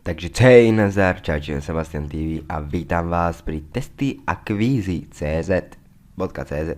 Takže hej, nazdar, čaute, Sebastian TV a vítam vás pri testy a kvízy CZ.cz.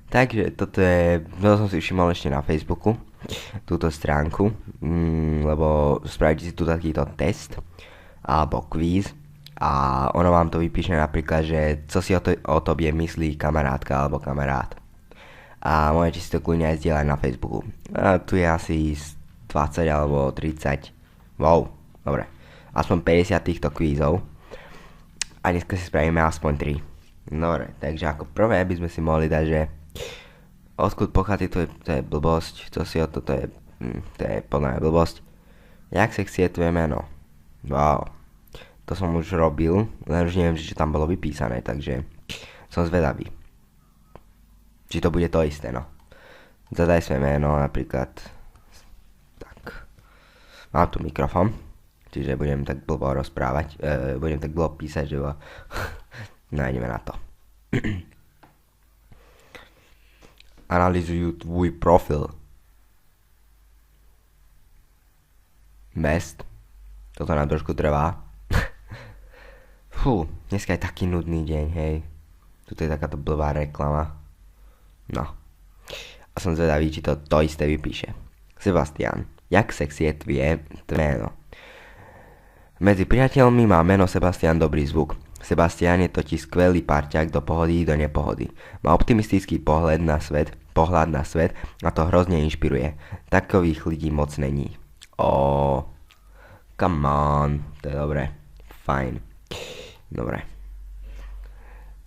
Takže to som si všimol ešte na Facebooku, túto stránku, lebo spravíte si tu takýto test alebo kvíz a ono vám to vypíše napríklad, že co si o tobie myslí kamarátka alebo kamarát. A môžete si to kľudne aj zdieľať na Facebooku. A tu je asi 20 alebo 30. Wow, dobre. Aspoň 50 týchto kvízov. A dneska si spravíme aspoň 3. Dobre, takže ako prvé by sme si mohli dať, že odkud pochádza, to je blbosť. Co si o to je podľa mňa blbosť. Jak sexy je tvoje meno? Wow. To som už robil, len už neviem, čo tam bolo vypísané, takže som zvedavý. Či to bude to isté, no. Zadaj svoje meno, napríklad. Tak. Mám tu mikrofón, čiže budem tak blbo rozprávať, budem tak blbo písať, že nájdeme na to. Analyzujú tvoj profil. Best. Toto nám trošku trvá. Fú, dneska je taký nudný deň, hej. Tuto je takáto blbá reklama. No. A som zvedavý, či to isté vypíše. Sebastian, jak sexy je tvoje meno? Medzi priateľmi má meno Sebastian dobrý zvuk. Sebastian je totiž skvelý parťák do pohody i do nepohody. Má optimistický pohľad na svet a to hrozne inšpiruje. Takových ľudí moc není. Come on, to je dobré. Fajn.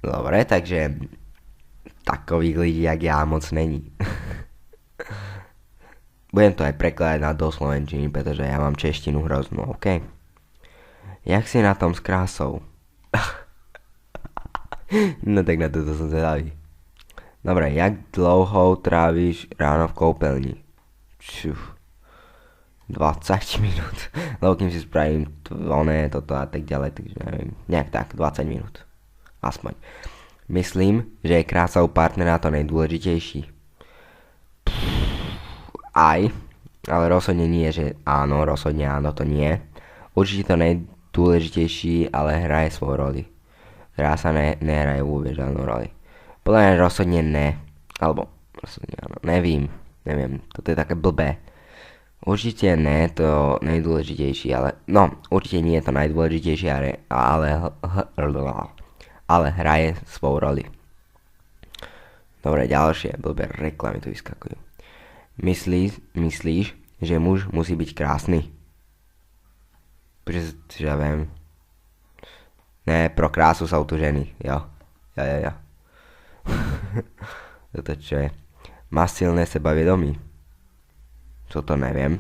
Dobre, takže takových ľudí, jak ja, moc není. Budem to aj prekladať do slovenčiny, pretože ja mám češtinu hroznú, OK? Jak si na tom s krásou? No tak na toto som zvedavý. Dobre, jak dlouho tráviš ráno v koupelni? 20 minút. Lebo kým si spravím toto a tak ďalej, takže neviem, nejak tak, 20 minút. Aspoň. Myslím, že je krása u partnera to najdôležitejší. Aj, ale rozhodne nie, že áno, rozhodne áno, to nie. Určite to najdôležitejší, ale hraje svoju roli. Krása nehraje vôbec žiadnu roli. Podľa mňa rozhodne ne. Alebo, rozhodne áno, neviem, toto je také blbé. Určite ne to najdôležitejší, ale, no, určite nie je to najdôležitejšie, ale hraje svoju roli. Dobre, ďalšie blbé reklamy tu vyskakujú. Myslíš, že muž musí byť krásny? Prečo ja viem? Ne, pro krásu sú tu ženy, jo. Toto čo je? Máš silné sebavedomí? Toto neviem.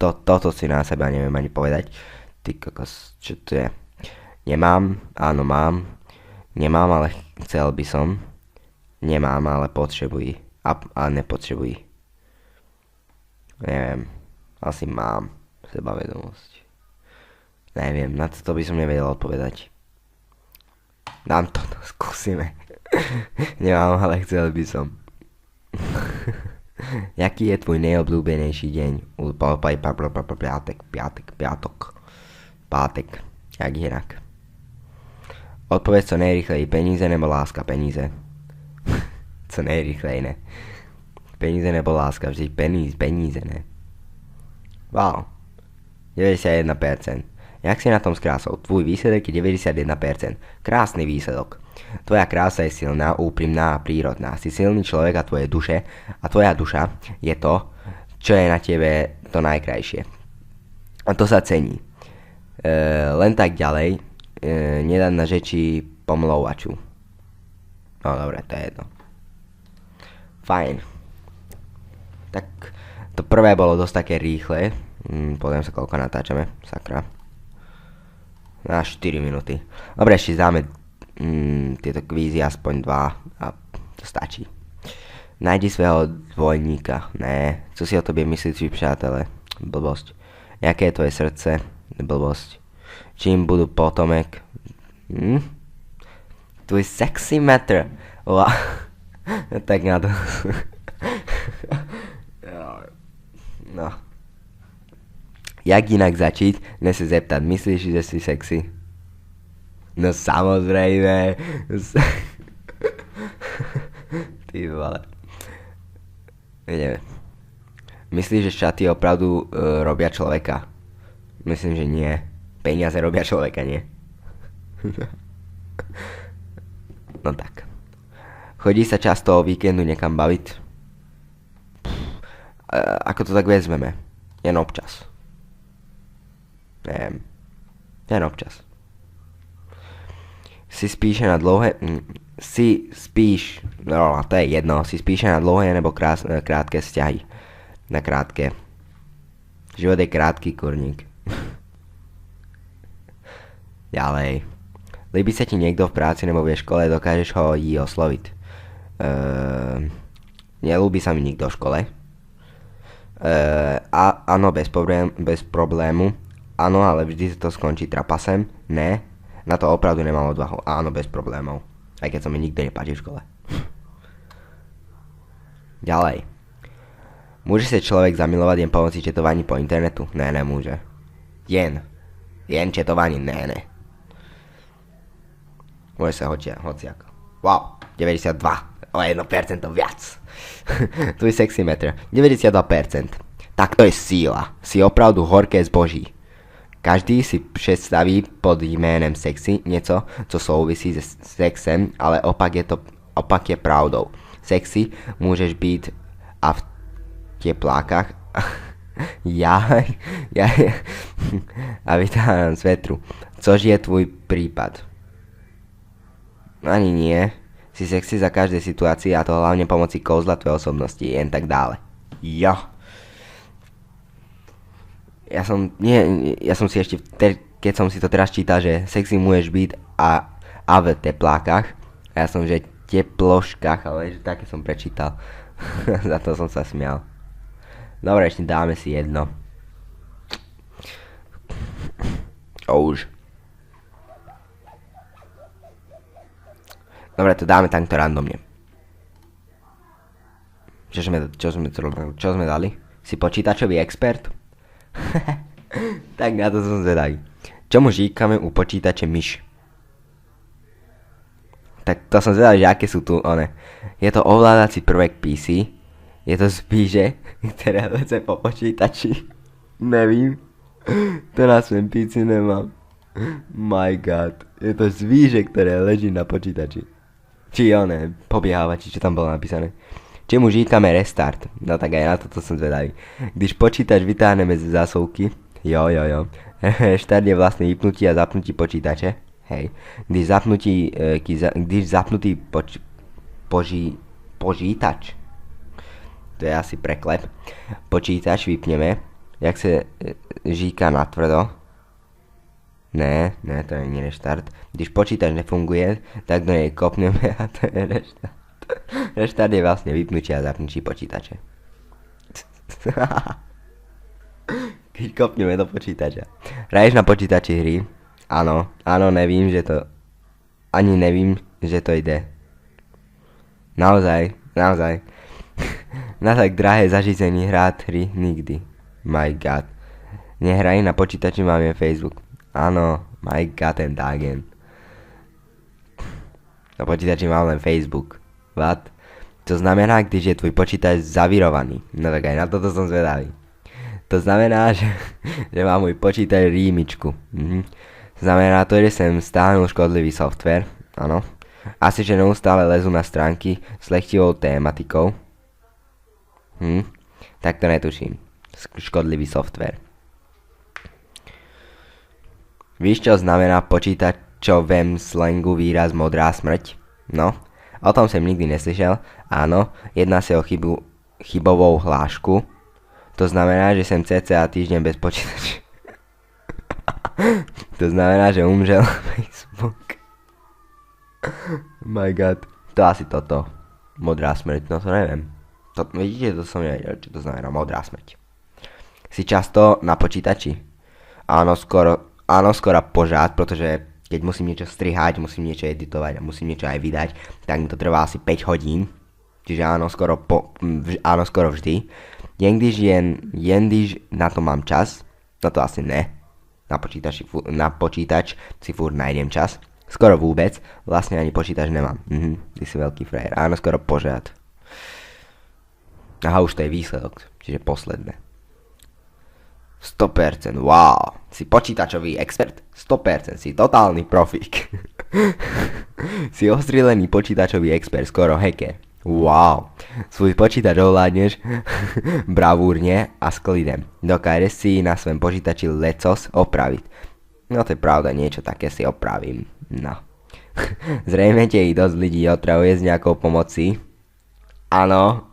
Toto si na seba neviem ani povedať. Ty kokos, čo to je? Nemám, áno mám. Nemám, ale chcel by som. Nemám, ale potrebuj. A nepotrebuj. Neviem. Asi mám sebavedomosť. Neviem, na to by som nevedel odpovedať. Dám to, skúsime. Nemám, ale chcel by som. Jaký je tvoj najobľúbenejší deň? Pátek. Jak inak. Odpoveď co najrychlej, peníze nebo láska, peníze. Co najrychlej, ne. Peníze nebo láska, vždy peníze, ne. Wow. 91%. Jak si na tom s krásou? Tvoj výsledok je 91%. Krásny výsledok. Tvoja krása je silná, úprimná a prírodná. Si silný človek a tvoja duša je to, čo je na tebe to najkrajšie. A to sa cení. Len tak ďalej. Nedať na žeči pomlouvaču. No dobre, to je jedno. Fajn. Tak to prvé bolo dosť také rýchle. Pozriem sa, koľko natáčame. Sakra. Na 4 minúty. Dobre, ešte dáme tieto kvízy aspoň 2 a to stačí. Najdi svojho dvojníka. Ne. Co si o tobie myslí tvoji přátelé? Blbosť. Jaké je tvoje srdce? Blbosť. Čím budú potomek? Tvoj sexy matter. Wow. Tak na to. No. Jak jinak začít, než se zeptat, myslíš, že jsi sexy? No samozrejme. Ty vole. Neviem. Myslíš, že šaty opravdu robia človeka? Myslím, že nie. Peniaze robia človeka, nie? No tak. Chodí sa často o víkendu niekam baviť? Ako to tak vezmeme? Jen občas. Neviem. Jen občas. Si spíše na dlouhé... No, to je jedno. Si spíše na dlouhé nebo krátké vzťahy. Na krátké. Život je krátký, kurník. Ďalej. Líbí sa ti niekto v práci nebo v škole, dokážeš ho jí osloviť? Nelúbi sa mi nikto v škole. Áno, bez problému. Áno, ale vždy to skončí trapasem. Ne, na to opravdu nemám odvahu. Áno, bez problémov. Aj keď sa mi nikto nepáči v škole. Ďalej. Môže sa človek zamilovať jen pomocí četovaní po internetu? Ne, nemôže. Jen četovaní, ne. Môže sa hociako. Wow, 92. O 1% viac. Tvoj seximetr. 92%. Tak to je síla. Si opravdu horké zboží. Každý si predstaví pod jménem sexy něco, co souvisí s sexem, ale opak je pravdou. Sexy môžeš být a v teplákach a vytáhám z vetru. Což je tvůj prípad? Ani nie. Si sexy za každej situácii a to hlavne pomocí kouzla tvojej osobnosti, jen tak dále. Jo. Ja som si ešte, keď som si to teraz čítal, že sexy môžeš byť a v teplákach. A ja som, že teploškách, ale že také som prečítal. Za to som sa smial. Dobre, ešte dáme si jedno. Už. Dobre, to dáme takto randomne. Čo sme dali? Si počítačový expert? Tak na to som zvedavý. Čomu říkame u počítače myš? Tak to som zvedavý, že aké sú tu one. Je to ovládací prvek PC? Je to zbíže, ktoré leze po počítači? Nevím. To na svém PC nemám. My god. Je to zvíže, ktoré leží na počítači. Či pobiehávači, čo tam bolo napísané. Čemu říkáme restart? No tak aj na toto som zvedavý. Když počítač vytáhneme z zásuvky, jo. Restart je vlastne vypnutí a zapnutí počítače. Hej. Když zapnutý počítač, to je asi preklep, počítač vypneme, jak se říká natvrdo. Ne, to není restart. Když počítač nefunguje, tak do nej kopneme a to je restart. Restart je vlastne vypnutie a zapnutie počítače. Keď kopneme do počítača. Hraješ na počítači hry? Áno, nevím, že to... Ani nevím, že to ide. Naozaj. Na tak drahé zařízení hrát hry nikdy. My god. Nehraj na počítači, máme Facebook. Áno, my god and again. Na počítači mám len Facebook. What? To znamená, když je tvůj počítač zavírovaný. No tak aj na toto som zvedavý. To znamená, že má môj počítač rýmičku. Znamená to, že som stáhnul škodlivý software. Áno. Asi, že neustále lezu na stránky s lehtivou tématikou. Tak to netuším. Škodlivý software. Víš, čo znamená počítačovém slangu výraz modrá smrť? No, o tom som nikdy neslyšel. Áno, jedná sa o chybovou hlášku. To znamená, že som cca týždeň bez počítača. To znamená, že umřel Facebook. My god. To asi toto. Modrá smrť, no to neviem. Vidíte, to som nevedel, čo to znamená modrá smrť. Si často na počítači? Áno, skoro pořád, protože keď musím niečo strihať, musím niečo editovať a musím niečo aj vydať, tak mi to trvá asi 5 hodín. Čiže áno, skoro vždy. Jen když na to mám čas, No to asi ne. Na počítač si furt nájdem čas. Skoro vôbec. Vlastne ani počítač nemám. Ty si veľký frajer. Áno, skoro požiad. Aha, už to je výsledok. Čiže posledné. 100%. Wow. Si počítačový expert. 100%. Si totálny profík. Si ostrielený počítačový expert. Skoro hacker. Wow. Svoj počítač ovládneš bravúrne a s klidem. Dokážeš si na svojom počítači lecos opraviť. No to je pravda, niečo také si opravím. No. Zrejme ich dosť ľudí otravuje s nejakou pomocí. Áno.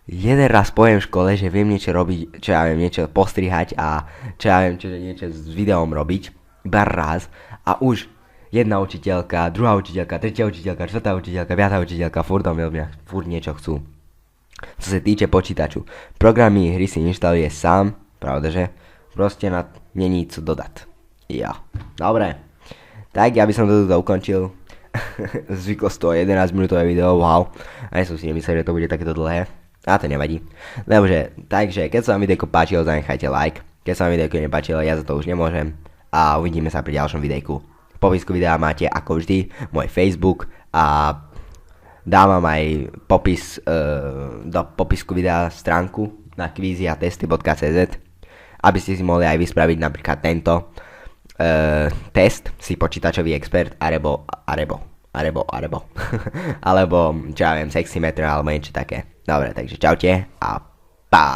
Jeden raz poviem v škole, že viem niečo robiť, čo ja viem, niečo postrihať a čo ja viem, niečo s videom robiť. Iba raz. A už jedna učiteľka, druhá učiteľka, tretia učiteľka, štvrtá učiteľka, piatá učiteľka, furt niečo chcú. Co sa týče počítaču, programy hry si inštaluje sám, pravda že? Proste není co dodat. Jo, dobre. Tak ja by som to ukončil. Zvyklo z toho 11 minútové video, wow. A ja som si nemyslel, že to bude takéto dlhé. A to nevadí. Takže keď sa vám videjko páčilo, zanechajte like. Keď sa vám videjko nepáčilo, ja za to už nemôžem. A uvidíme sa pri ďalšom videjku. V popisku videa máte ako vždy môj Facebook a dám vám aj do popisku videa stránku na kvíziatesty.cz, aby ste si mohli aj vyspraviť napríklad tento test, si počítačový expert alebo alebo čo ja viem, seximetr alebo niečo také. Dobre, takže čaute a pá.